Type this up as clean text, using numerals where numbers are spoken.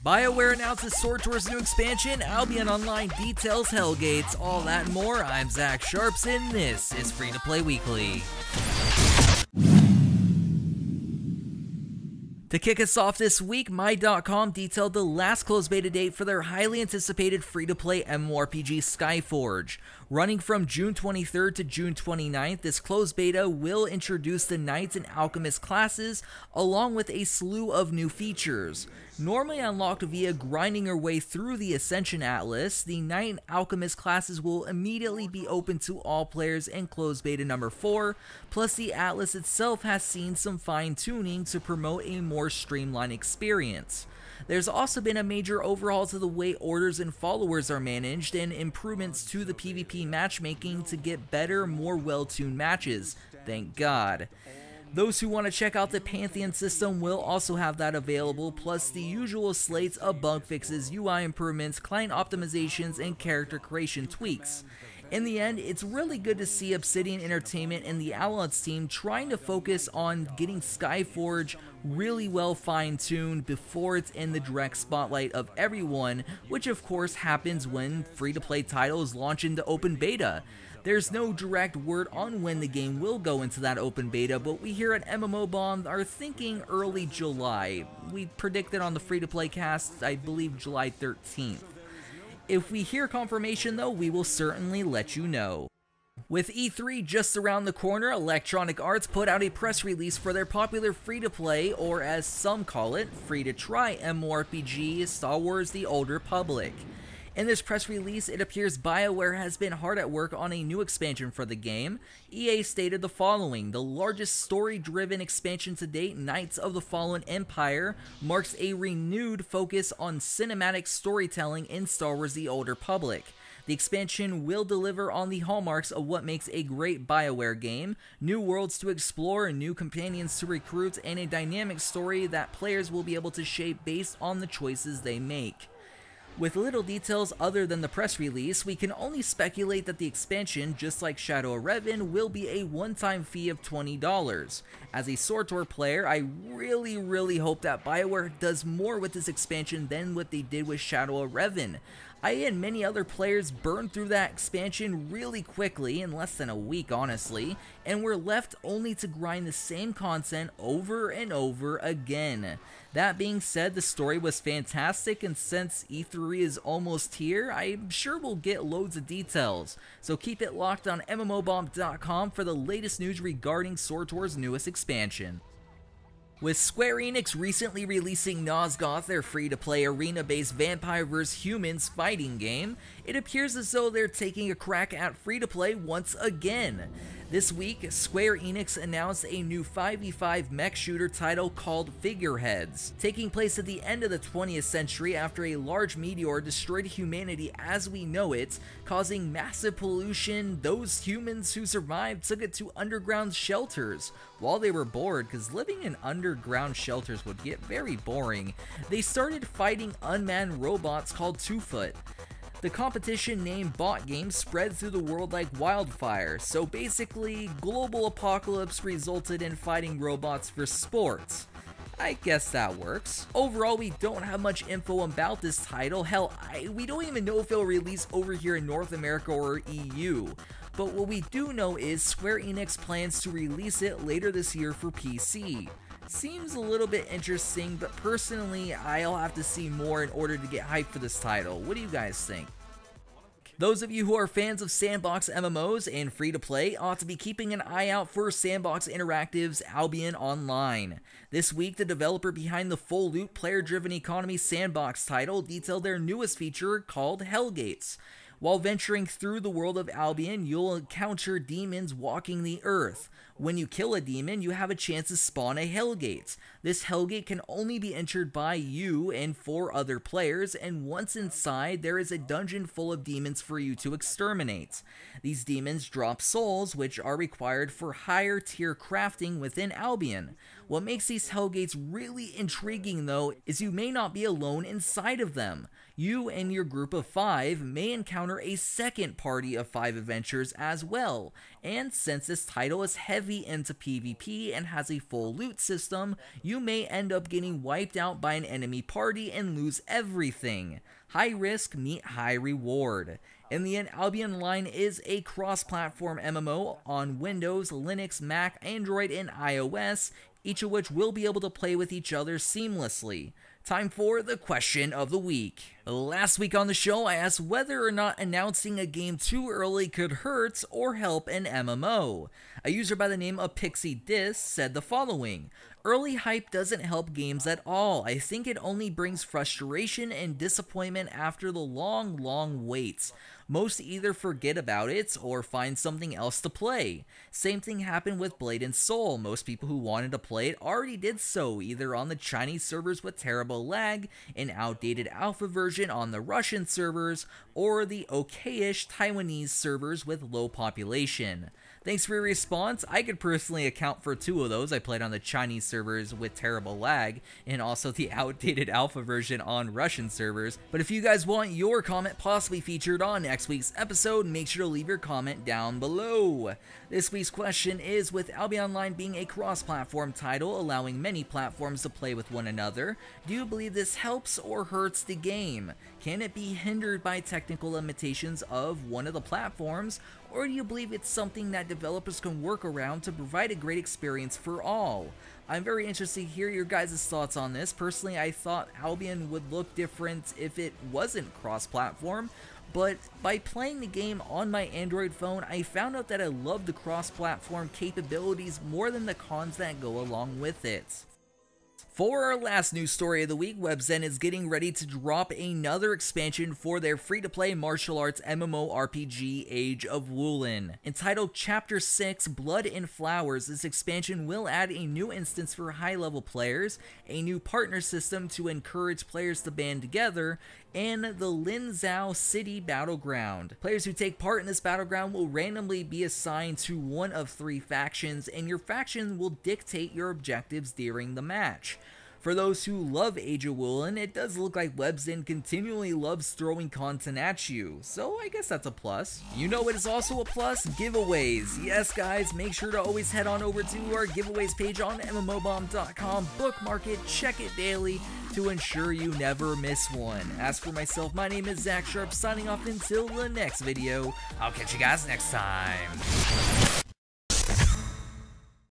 Bioware announces SWTOR's new expansion, Albion Online details Hellgates, all that and more. I'm Zach Sharps and this is Free to Play Weekly. To kick us off this week, My.com detailed the last closed beta date for their highly anticipated free-to-play MMORPG Skyforge. Running from June 23rd to June 29th, this closed beta will introduce the Knights and Alchemist classes, along with a slew of new features. Normally unlocked via grinding your way through the Ascension Atlas, the Knight and Alchemist classes will immediately be open to all players in closed beta number 4, plus the Atlas itself has seen some fine-tuning to promote a more streamlined experience. There's also been a major overhaul to the way orders and followers are managed and improvements to the PvP matchmaking to get better, more well-tuned matches, thank God. Those who want to check out the Pantheon system will also have that available, plus the usual slates of bug fixes, UI improvements, client optimizations, and character creation tweaks. In the end, it's really good to see Obsidian Entertainment and the Alliance team trying to focus on getting Skyforge really well fine-tuned before it's in the direct spotlight of everyone, which of course happens when free-to-play titles launch into open beta. There's no direct word on when the game will go into that open beta, but we here at MMO Bomb are thinking early July. We predicted on the free-to-play cast, I believe, July 13th. If we hear confirmation though, we will certainly let you know. With E3 just around the corner, Electronic Arts put out a press release for their popular free-to-play, or as some call it, free-to-try MMORPG, Star Wars: The Old Republic. In this press release, it appears Bioware has been hard at work on a new expansion for the game. EA stated the following: the largest story-driven expansion to date, Knights of the Fallen Empire, marks a renewed focus on cinematic storytelling in Star Wars: The Old Republic. The expansion will deliver on the hallmarks of what makes a great Bioware game: new worlds to explore, new companions to recruit, and a dynamic story that players will be able to shape based on the choices they make. With little details other than the press release, we can only speculate that the expansion, just like Shadow of Revan, will be a one-time fee of $20. As a SWTOR player, I really hope that Bioware does more with this expansion than what they did with Shadow of Revan. I and many other players burned through that expansion really quickly, in less than a week honestly, and were left only to grind the same content over and over again. That being said, the story was fantastic, and since E3 is almost here, I'm sure we'll get loads of details. So keep it locked on MMOBomb.com for the latest news regarding SWTOR's newest expansion. With Square Enix recently releasing Nosgoth, their free-to-play arena-based vampire vs. humans fighting game, it appears as though they're taking a crack at free-to-play once again. This week, Square Enix announced a new 5v5 mech shooter title called Figureheads, taking place at the end of the 20th century after a large meteor destroyed humanity as we know it, causing massive pollution. Those humans who survived took it to underground shelters. While they were bored, because living in underground shelters would get very boring, they started fighting unmanned robots called Two-Foot. The competition named Bot Games spread through the world like wildfire, so basically, global apocalypse resulted in fighting robots for sports. I guess that works. Overall, we don't have much info about this title. Hell, we don't even know if it'll release over here in North America or EU. But what we do know is Square Enix plans to release it later this year for PC. Seems a little bit interesting, but personally, I'll have to see more in order to get hyped for this title. What do you guys think? Those of you who are fans of sandbox MMOs and free-to-play ought to be keeping an eye out for Sandbox Interactive's Albion Online. This week, the developer behind the full-loot player-driven economy sandbox title detailed their newest feature called Hellgates. While venturing through the world of Albion, you'll encounter demons walking the earth. When you kill a demon, you have a chance to spawn a Hellgate. This Hellgate can only be entered by you and 4 other players, and once inside, there is a dungeon full of demons for you to exterminate. These demons drop souls, which are required for higher tier crafting within Albion. What makes these Hellgates really intriguing though is you may not be alone inside of them. You and your group of 5 may encounter a second party of 5 adventurers as well, and since this title is heavy into PvP and has a full loot system, you may end up getting wiped out by an enemy party and lose everything. High risk meet high reward. In the end, Albion Online is a cross-platform MMO on Windows, Linux, Mac, Android, and iOS, each of which will be able to play with each other seamlessly. Time for the question of the week. Last week on the show, I asked whether or not announcing a game too early could hurt or help an MMO. A user by the name of Pixie Dis said the following: "Early hype doesn't help games at all. I think it only brings frustration and disappointment after the long waits. Most either forget about it or find something else to play. Same thing happened with Blade & Soul. Most people who wanted to play it already did so, either on the Chinese servers with terrible lag, an outdated alpha version on the Russian servers, or the okayish Taiwanese servers with low population." Thanks for your response. I could personally account for 2 of those. I played on the Chinese servers with terrible lag, and also the outdated alpha version on Russian servers. But if you guys want your comment possibly featured on next week's episode, make sure to leave your comment down below. This week's question is, with Albion Online being a cross-platform title allowing many platforms to play with one another, do you believe this helps or hurts the game? Can it be hindered by technical limitations of one of the platforms, or do you believe it's something that developers can work around to provide a great experience for all? I'm very interested to hear your guys' thoughts on this. Personally, I thought Albion would look different if it wasn't cross-platform, but by playing the game on my Android phone, I found out that I love the cross-platform capabilities more than the cons that go along with it. For our last news story of the week, WebZen is getting ready to drop another expansion for their free-to-play martial arts MMORPG Age of Wulin. Entitled Chapter 6 Blood and Flowers, this expansion will add a new instance for high-level players, a new partner system to encourage players to band together, and the Linzhou City Battleground. Players who take part in this battleground will randomly be assigned to one of 3 factions, and your faction will dictate your objectives during the match. For those who love Age of Wulin, it does look like WebZen continually loves throwing content at you, so I guess that's a plus. You know what is also a plus? Giveaways. Yes guys, make sure to always head on over to our giveaways page on mmobomb.com, bookmark it, check it daily to ensure you never miss one. As for myself, my name is Zach Sharp, signing off until the next video. I'll catch you guys next time.